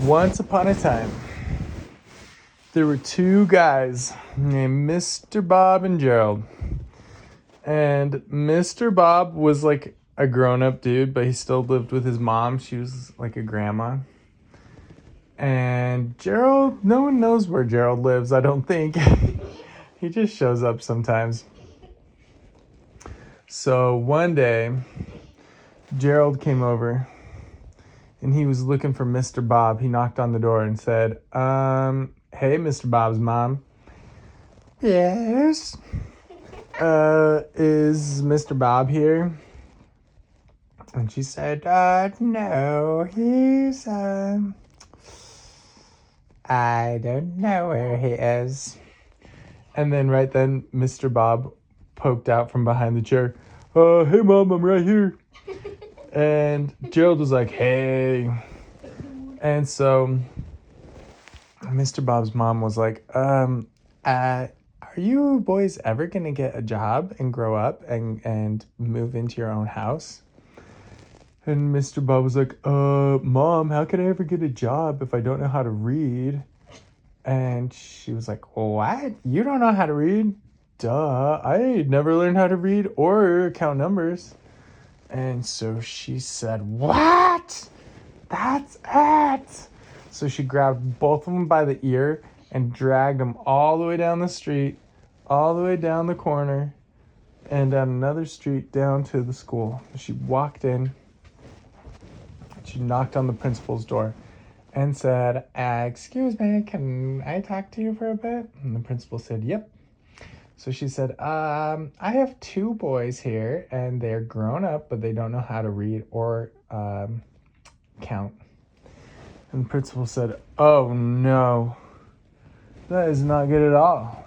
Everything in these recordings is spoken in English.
Once upon a time, there were two guys named Mr. Bob and Gerald. And Mr. Bob was like a grown up dude, but he still lived with his mom. She was like a grandma. And Gerald, no one knows where Gerald lives, I don't think. He just shows up sometimes. So one day, Gerald came over and he was looking for Mr. Bob. He knocked on the door and said, hey, Mr. Bob's mom. Yes. Is Mr. Bob here? And she said, no, he's, I don't know where he is. And then right then, Mr. Bob poked out from behind the chair. Hey, Mom, I'm right here. And Gerald was like, hey. And so Mr. Bob's mom was like, are you boys ever going to get a job and grow up and move into your own house? And Mr. Bob was like, Mom, how could I ever get a job if I don't know how to read? And she was like, what? You don't know how to read? Duh, I never learned how to read or count numbers. And so she said, what? That's it. So she grabbed both of them by the ear and dragged them all the way down the street, all the way down the corner, and down another street down to the school. She walked in. She knocked on the principal's door and said, excuse me, can I talk to you for a bit? And the principal said, yep. So she said, I have two boys here and they're grown up, but they don't know how to read or count. And the principal said, oh no, that is not good at all.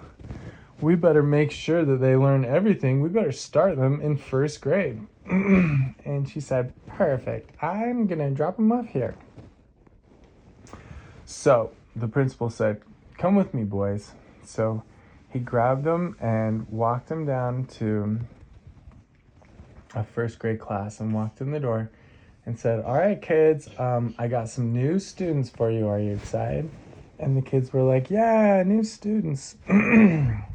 We better make sure that they learn everything. We better start them in first grade. And she said, perfect. I'm going to drop them off here. So the principal said, come with me, boys. So he grabbed them and walked them down to a first grade class and walked in the door and said, all right, kids, I got some new students for you. Are you excited? And the kids were like, yeah, new students. And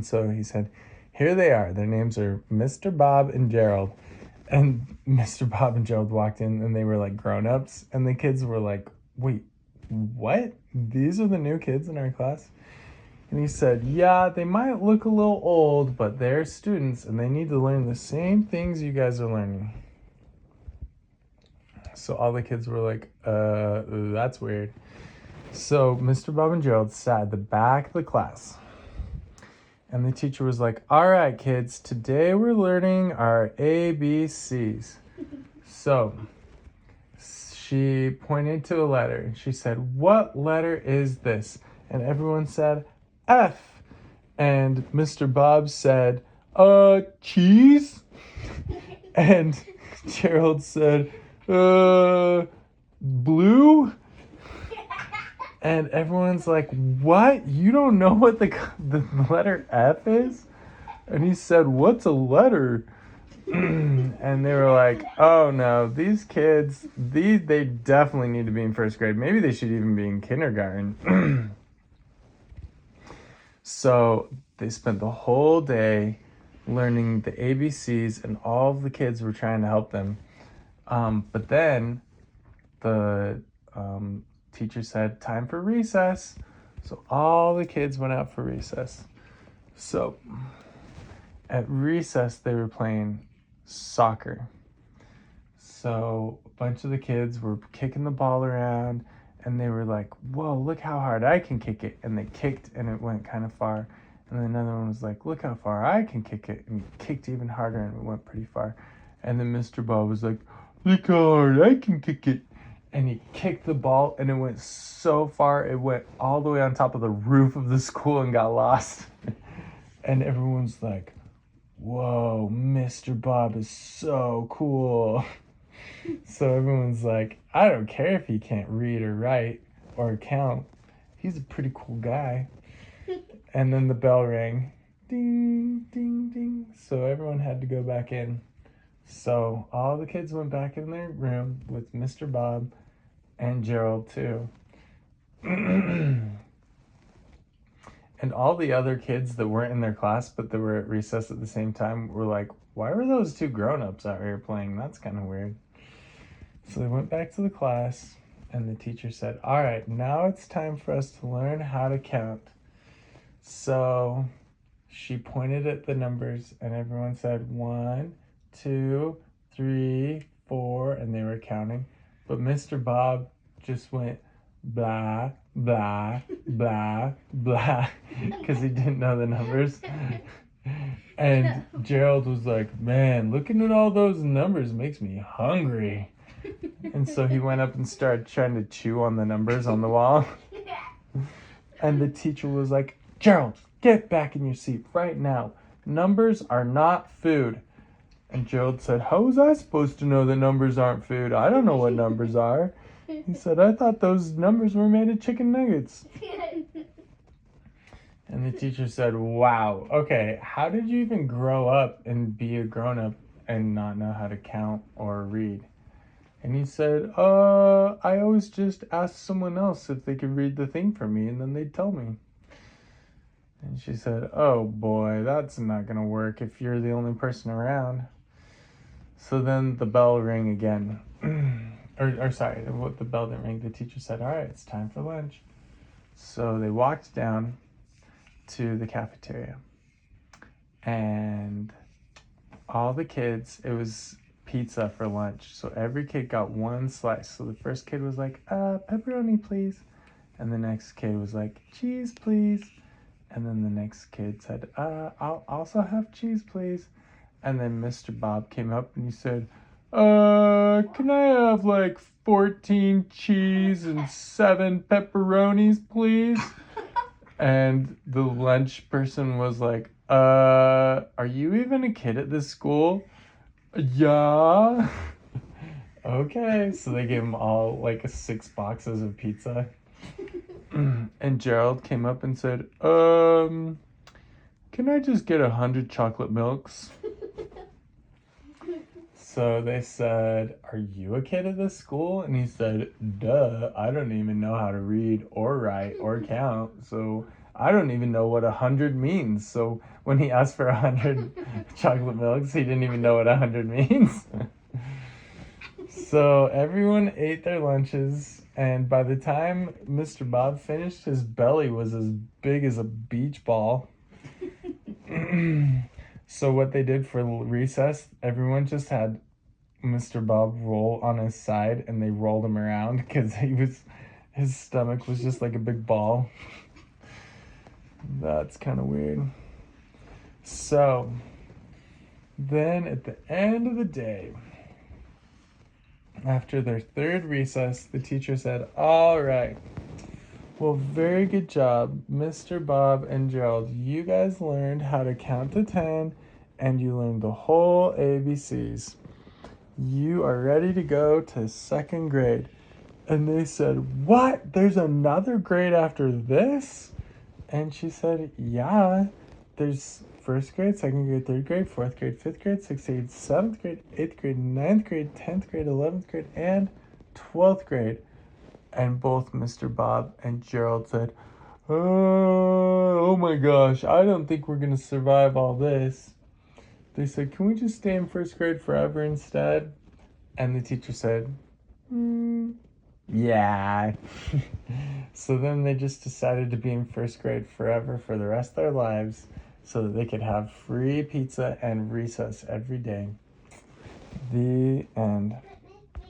so he said, here they are. Their names are Mr. Bob and Gerald. And Mr. Bob and Gerald walked in and they were like grown-ups. And the kids were like, wait, what? These are the new kids in our class? And he said, yeah, they might look a little old, but they're students and they need to learn the same things you guys are learning. So all the kids were like, that's weird. So Mr. Bob and Gerald sat at the back of the class. And the teacher was like, all right, kids, today we're learning our ABCs. So she pointed to a letter and she said, what letter is this? And everyone said, F. And Mr. Bob said, cheese? And Gerald said, blue? And everyone's like, what? You don't know what the letter F is? And he said, what's a letter? And they were like, oh no, these kids, they definitely need to be in first grade. Maybe they should even be in kindergarten. So they spent the whole day learning the ABCs and all of the kids were trying to help them. But then the teacher said, time for recess. So all the kids went out for recess. So at recess, they were playing soccer. So a bunch of the kids were kicking the ball around and they were like, whoa, look how hard I can kick it. And they kicked and it went kind of far. And then another one was like, look how far I can kick it. And he kicked even harder and it went pretty far. And then Mr. Bob was like, look how hard I can kick it. And he kicked the ball and it went so far, it went all the way on top of the roof of the school and got lost. And everyone's like, whoa, Mr. Bob is so cool. So everyone's like, I don't care if he can't read or write or count. He's a pretty cool guy. And then the bell rang. Ding, ding, ding. So everyone had to go back in. So all the kids went back in their room with Mr. Bob And Gerald too. And all the other kids that weren't in their class but that were at recess at the same time were like, why were those two grown-ups out here playing? That's kind of weird. So they went back to the class and the teacher said, all right, now it's time for us to learn how to count. So she pointed at the numbers and everyone said 1, 2, 3, 4, and they were counting. But Mr. Bob just went blah, blah, blah, blah, because he didn't know the numbers. And Gerald was like, man, looking at all those numbers makes me hungry. And so he went up and started trying to chew on the numbers on the wall. And the teacher was like, Gerald, get back in your seat right now. Numbers are not food. And Gerald said, how was I supposed to know that numbers aren't food? I don't know what numbers are. He said, I thought those numbers were made of chicken nuggets. And the teacher said, wow, okay, how did you even grow up and be a grown-up and not know how to count or read? And he said, I always just asked someone else if they could read the thing for me, and then they'd tell me. And she said, oh boy, that's not going to work if you're the only person around. So then the bell rang again. Sorry, the bell didn't ring. The teacher said, all right, it's time for lunch. So they walked down to the cafeteria. And all the kids, it was pizza for lunch. So every kid got one slice. So the first kid was like, pepperoni, please. And the next kid was like, cheese, please. And then the next kid said, I'll also have cheese, please. And then Mr. Bob came up and he said, can I have like 14 cheese and 7 pepperonis, please? And the lunch person was like, are you even a kid at this school? Yeah. Okay, so they gave them all like 6 boxes of pizza. And Gerald came up and said, can I just get 100 chocolate milks? So they said, are you a kid at this school? And he said, duh, I don't even know how to read or write or count. So I don't even know what 100 means. So when he asked for 100 chocolate milks, he didn't even know what 100 means. So everyone ate their lunches. And by the time Mr. Bob finished, his belly was as big as a beach ball. So what they did for recess, everyone just had Mr. Bob roll on his side and they rolled him around because his stomach was just like a big ball. That's kind of weird. So then at the end of the day, after their third recess, the teacher said, all right, well, very good job, Mr. Bob and Gerald. You guys learned how to count to 10 and you learned the whole ABCs. You are ready to go to 2nd grade. And they said, what? There's another grade after this? And she said, yeah, there's 1st grade, 2nd grade, 3rd grade, 4th grade, 5th grade, 6th grade, 7th grade, 8th grade, 9th grade, 10th grade, 11th grade, and 12th grade. And both Mr. Bob and Gerald said, oh my gosh, I don't think we're going to survive all this. They said, can we just stay in 1st grade forever instead? And the teacher said, yeah. So then they just decided to be in 1st grade forever for the rest of their lives so that they could have free pizza and recess every day. The end.